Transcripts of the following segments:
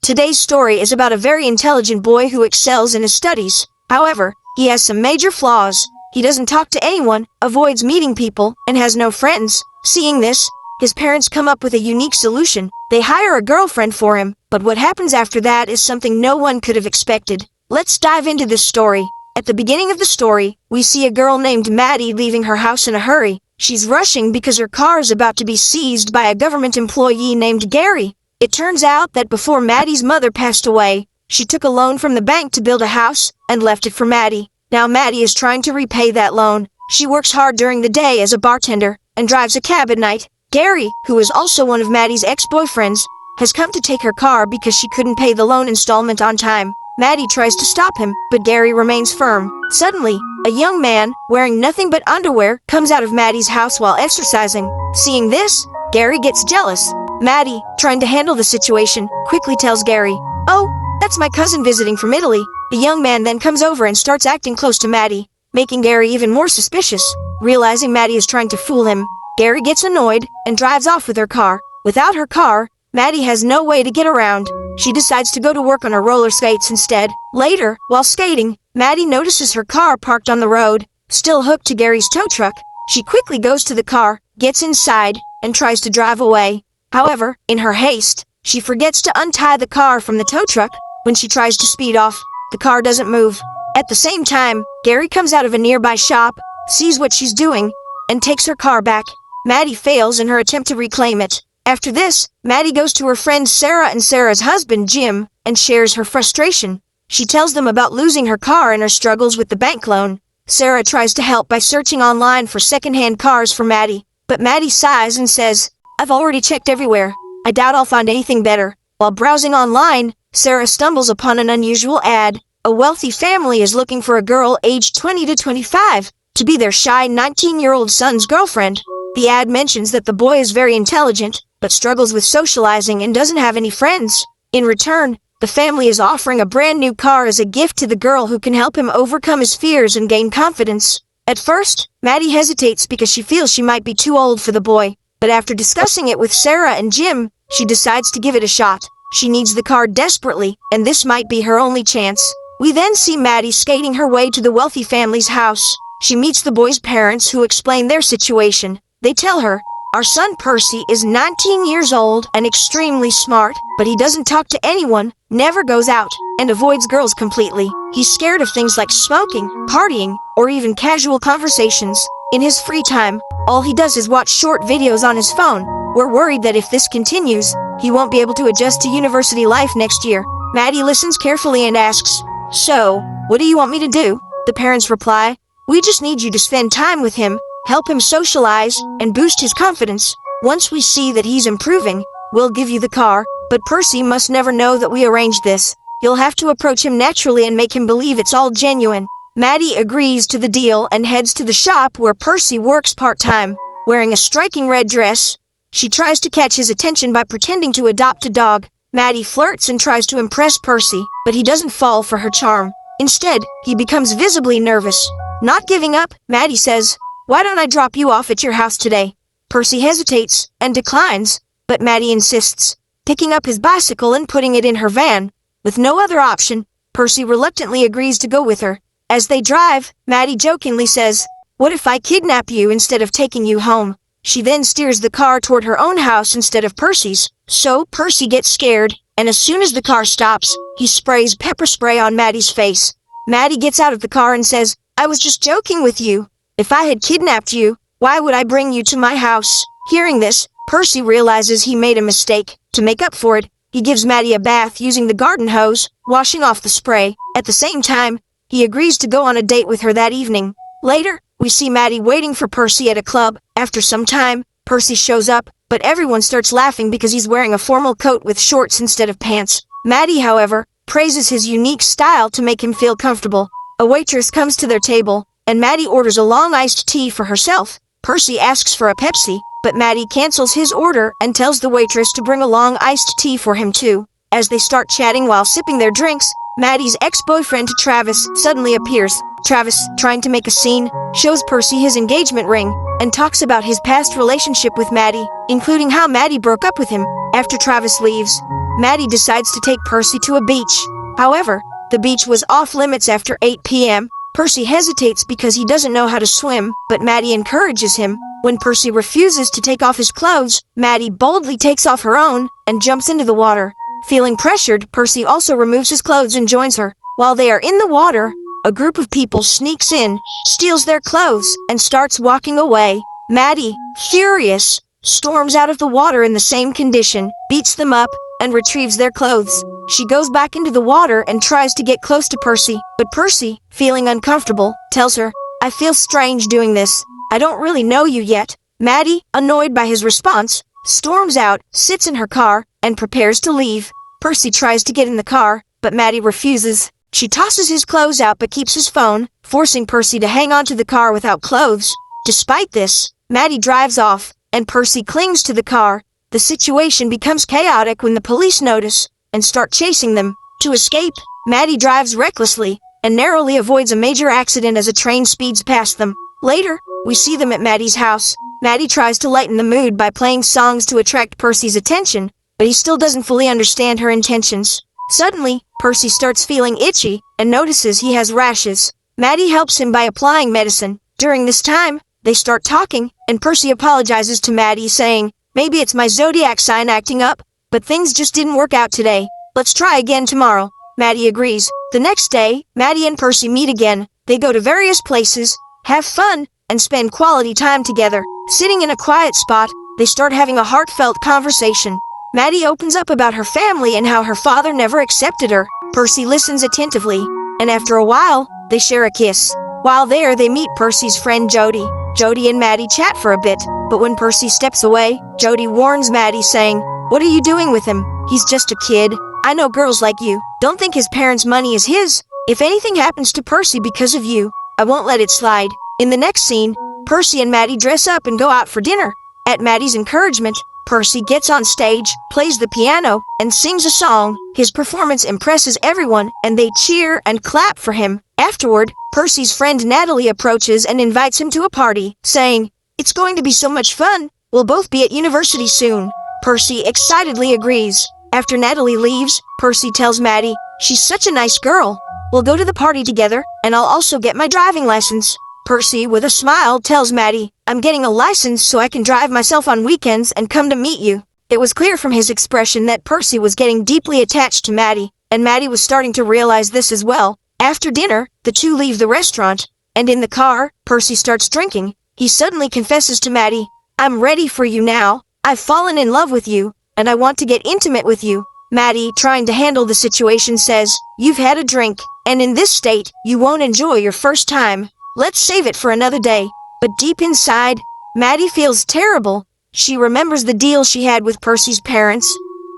Today's story is about a very intelligent boy who excels in his studies. However, he has some major flaws. He doesn't talk to anyone, avoids meeting people, and has no friends. Seeing this, his parents come up with a unique solution. They hire a girlfriend for him, but what happens after that is something no one could have expected. Let's dive into this story. At the beginning of the story, we see a girl named Maddie leaving her house in a hurry. She's rushing because her car is about to be seized by a government employee named Gary. It turns out that before Maddie's mother passed away, she took a loan from the bank to build a house and left it for Maddie. Now Maddie is trying to repay that loan. She works hard during the day as a bartender and drives a cab at night. Gary, who is also one of Maddie's ex-boyfriends, has come to take her car because she couldn't pay the loan installment on time. Maddie tries to stop him, but Gary remains firm. Suddenly, a young man, wearing nothing but underwear, comes out of Maddie's house while exercising. Seeing this, Gary gets jealous. Maddie, trying to handle the situation, quickly tells Gary, "Oh, that's my cousin visiting from Italy." The young man then comes over and starts acting close to Maddie, making Gary even more suspicious. Realizing Maddie is trying to fool him, Gary gets annoyed and drives off with her car. Without her car, Maddie has no way to get around. She decides to go to work on her roller skates instead. Later, while skating, Maddie notices her car parked on the road, still hooked to Gary's tow truck. She quickly goes to the car, gets inside, and tries to drive away. However, in her haste, she forgets to untie the car from the tow truck. When she tries to speed off, the car doesn't move. At the same time, Gary comes out of a nearby shop, sees what she's doing, and takes her car back. Maddie fails in her attempt to reclaim it. After this, Maddie goes to her friends Sarah and Sarah's husband Jim and shares her frustration. She tells them about losing her car and her struggles with the bank loan. Sarah tries to help by searching online for second-hand cars for Maddie, but Maddie sighs and says, "I've already checked everywhere. I doubt I'll find anything better." While browsing online, Sarah stumbles upon an unusual ad. A wealthy family is looking for a girl aged 20 to 25 to be their shy 19-year-old son's girlfriend. The ad mentions that the boy is very intelligent, but struggles with socializing and doesn't have any friends. In return, the family is offering a brand new car as a gift to the girl who can help him overcome his fears and gain confidence. At first, Maddie hesitates because she feels she might be too old for the boy, but after discussing it with Sarah and Jim, she decides to give it a shot. She needs the car desperately, and this might be her only chance. We then see Maddie skating her way to the wealthy family's house. She meets the boy's parents who explain their situation. They tell her, "Our son Percy is 19 years old and extremely smart, but he doesn't talk to anyone, never goes out, and avoids girls completely. He's scared of things like smoking, partying, or even casual conversations. In his free time, all he does is watch short videos on his phone. We're worried that if this continues, he won't be able to adjust to university life next year." Maddie listens carefully and asks, "So, what do you want me to do?" The parents reply, "We just need you to spend time with him, help him socialize, and boost his confidence. Once we see that he's improving, we'll give you the car, but Percy must never know that we arranged this. You'll have to approach him naturally and make him believe it's all genuine." Maddie agrees to the deal and heads to the shop where Percy works part-time. Wearing a striking red dress, she tries to catch his attention by pretending to adopt a dog. Maddie flirts and tries to impress Percy, but he doesn't fall for her charm. Instead, he becomes visibly nervous. Not giving up, Maddie says, "Why don't I drop you off at your house today?" Percy hesitates and declines, but Maddie insists, picking up his bicycle and putting it in her van. With no other option, Percy reluctantly agrees to go with her. As they drive, Maddie jokingly says, "What if I kidnap you instead of taking you home?" She then steers the car toward her own house instead of Percy's. So Percy gets scared, and as soon as the car stops, he sprays pepper spray on Maddie's face. Maddie gets out of the car and says, "I was just joking with you. If I had kidnapped you, why would I bring you to my house?" Hearing this, Percy realizes he made a mistake. To make up for it, he gives Maddie a bath using the garden hose, washing off the spray. At the same time, he agrees to go on a date with her that evening. Later, we see Maddie waiting for Percy at a club. After some time, Percy shows up, but everyone starts laughing because he's wearing a formal coat with shorts instead of pants. Maddie, however, praises his unique style to make him feel comfortable. A waitress comes to their table, and Maddie orders a long iced tea for herself. Percy asks for a Pepsi, but Maddie cancels his order and tells the waitress to bring a long iced tea for him too. As they start chatting while sipping their drinks, Maddie's ex-boyfriend Travis suddenly appears. Travis, trying to make a scene, shows Percy his engagement ring and talks about his past relationship with Maddie, including how Maddie broke up with him. After Travis leaves, Maddie decides to take Percy to a beach. However, the beach was off limits after 8 p.m. Percy hesitates because he doesn't know how to swim, but Maddie encourages him. When Percy refuses to take off his clothes, Maddie boldly takes off her own and jumps into the water. Feeling pressured, Percy also removes his clothes and joins her. While they are in the water, a group of people sneaks in, steals their clothes, and starts walking away. Maddie, furious, storms out of the water in the same condition, beats them up, and retrieves their clothes. She goes back into the water and tries to get close to Percy, but Percy, feeling uncomfortable, tells her, "I feel strange doing this. I don't really know you yet." Maddie, annoyed by his response, storms out, sits in her car, and prepares to leave. Percy tries to get in the car, but Maddie refuses. She tosses his clothes out but keeps his phone, forcing Percy to hang onto the car without clothes. Despite this, Maddie drives off, and Percy clings to the car. The situation becomes chaotic when the police notice and start chasing them. To escape, Maddie drives recklessly and narrowly avoids a major accident as a train speeds past them. Later, we see them at Maddie's house. Maddie tries to lighten the mood by playing songs to attract Percy's attention, but he still doesn't fully understand her intentions. Suddenly, Percy starts feeling itchy and notices he has rashes. Maddie helps him by applying medicine. During this time, they start talking, and Percy apologizes to Maddie, saying, "Maybe it's my zodiac sign acting up, but things just didn't work out today. Let's try again tomorrow." Maddie agrees. The next day, Maddie and Percy meet again. They go to various places, have fun, and spend quality time together. Sitting in a quiet spot, they start having a heartfelt conversation. Maddie opens up about her family and how her father never accepted her. Percy listens attentively, and after a while, they share a kiss. While there, they meet Percy's friend Jody. Jody and Maddie chat for a bit, but when Percy steps away, Jody warns Maddie, saying, "What are you doing with him? He's just a kid. I know girls like you. Don't think his parents' money is his. If anything happens to Percy because of you, I won't let it slide." In the next scene, Percy and Maddie dress up and go out for dinner. At Maddie's encouragement, Percy gets on stage, plays the piano, and sings a song. His performance impresses everyone, and they cheer and clap for him. Afterward, Percy's friend Natalie approaches and invites him to a party, saying, "It's going to be so much fun. We'll both be at university soon." Percy excitedly agrees. After Natalie leaves, Percy tells Maddie, "She's such a nice girl. We'll go to the party together, and I'll also get my driving license." Percy, with a smile, tells Maddie, "I'm getting a license so I can drive myself on weekends and come to meet you." It was clear from his expression that Percy was getting deeply attached to Maddie, and Maddie was starting to realize this as well. After dinner, the two leave the restaurant, and in the car, Percy starts drinking. He suddenly confesses to Maddie, "I'm ready for you now. I've fallen in love with you, and I want to get intimate with you." Maddie, trying to handle the situation, says, "You've had a drink, and in this state, you won't enjoy your first time. Let's save it for another day." But deep inside, Maddie feels terrible. She remembers the deal she had with Percy's parents,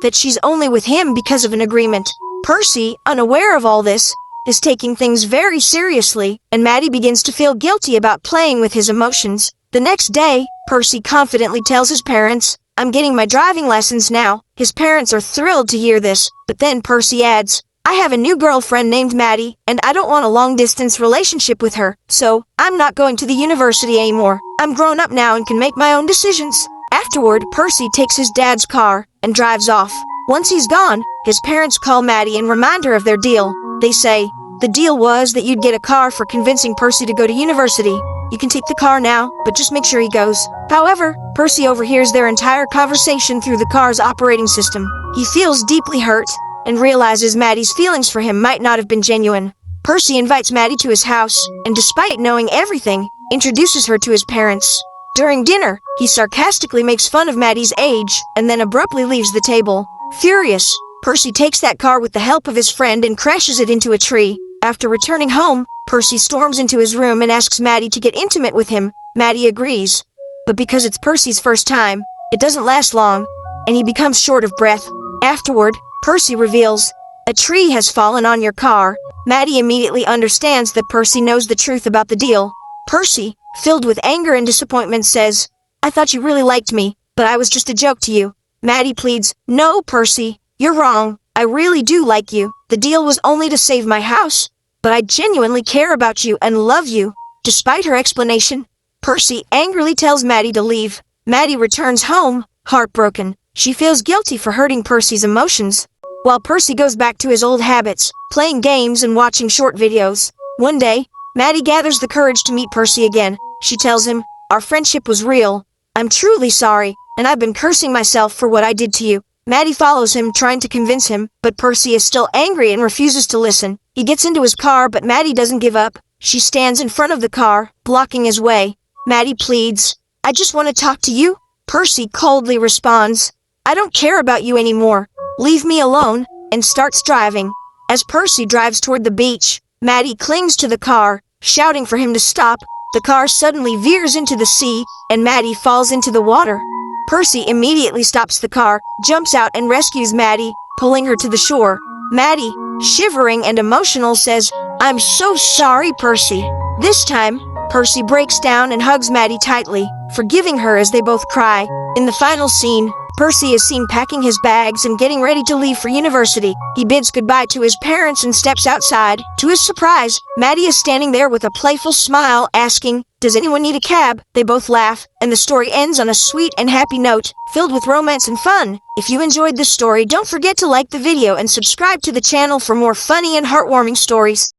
that she's only with him because of an agreement. Percy, unaware of all this, is taking things very seriously, and Maddie begins to feel guilty about playing with his emotions. The next day, Percy confidently tells his parents, "I'm getting my driving lessons now." His parents are thrilled to hear this, but then Percy adds, "I have a new girlfriend named Maddie, and I don't want a long-distance relationship with her, so I'm not going to the university anymore. I'm grown up now and can make my own decisions." Afterward, Percy takes his dad's car and drives off. Once he's gone, his parents call Maddie and remind her of their deal. They say, "The deal was that you'd get a car for convincing Percy to go to university. You can take the car now, but just make sure he goes." However, Percy overhears their entire conversation through the car's operating system. He feels deeply hurt and realizes Maddie's feelings for him might not have been genuine. Percy invites Maddie to his house, and despite knowing everything, introduces her to his parents. During dinner, he sarcastically makes fun of Maddie's age, and then abruptly leaves the table. Furious, Percy takes that car with the help of his friend and crashes it into a tree. After returning home, Percy storms into his room and asks Maddie to get intimate with him. Maddie agrees, but because it's Percy's first time, it doesn't last long, and he becomes short of breath. Afterward, Percy reveals, "A tree has fallen on your car." Maddie immediately understands that Percy knows the truth about the deal. Percy, filled with anger and disappointment, says, "I thought you really liked me, but I was just a joke to you." Maddie pleads, "No, Percy, you're wrong. I really do like you. The deal was only to save my house, but I genuinely care about you and love you." Despite her explanation, Percy angrily tells Maddie to leave. Maddie returns home, heartbroken. She feels guilty for hurting Percy's emotions. While Percy goes back to his old habits, playing games and watching short videos. One day, Maddie gathers the courage to meet Percy again. She tells him, "Our friendship was real. I'm truly sorry, and I've been cursing myself for what I did to you." Maddie follows him, trying to convince him, but Percy is still angry and refuses to listen. He gets into his car, but Maddie doesn't give up. She stands in front of the car, blocking his way. Maddie pleads, "I just want to talk to you." Percy coldly responds, "I don't care about you anymore. Leave me alone," and starts driving. As Percy drives toward the beach, Maddie clings to the car, shouting for him to stop. The car suddenly veers into the sea, and Maddie falls into the water. Percy immediately stops the car, jumps out and rescues Maddie, pulling her to the shore. Maddie, shivering and emotional, says, "I'm so sorry, Percy." This time, Percy breaks down and hugs Maddie tightly, forgiving her as they both cry. In the final scene, Percy is seen packing his bags and getting ready to leave for university. He bids goodbye to his parents and steps outside. To his surprise, Maddie is standing there with a playful smile, asking, "Does anyone need a cab?" They both laugh, and the story ends on a sweet and happy note, filled with romance and fun. If you enjoyed this story, don't forget to like the video and subscribe to the channel for more funny and heartwarming stories.